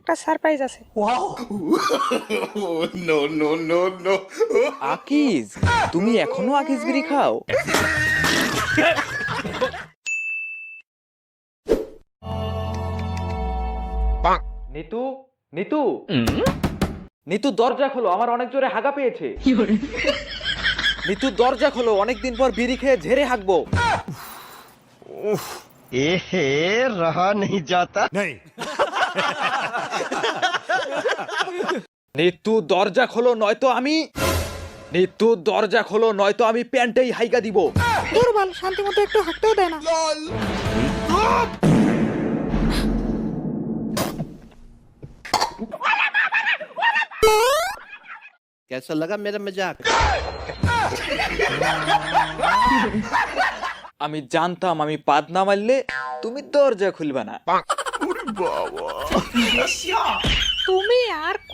একটা সারপ্রাইজ আছে। No, no, no, no. Akij, তুমি এখনো আকিজ বিড়ি খাও? নিতু, নিতু, নিতু দরজা খোলো, আমার অনেক জোরে হাগা পেয়েছে। নিতু দরজা খোলো, অনেকদিন পর বিড়ি খেয়ে ঝেড়ে হাগবো। এহে রহা नहीं जाता নিতু দরজা খোলো নয়তো আমি নিতু দরজা খোলো নয়তো আমি প্যান্টেই হাইগা দিব। দুর্বল, শান্তি মতো একটু হাঁটতেও দেয় না। कैसा लगा मेरा मजाक আমি জানতাম আমি পাদ না মারলে তুমি দরজা খুলবা না।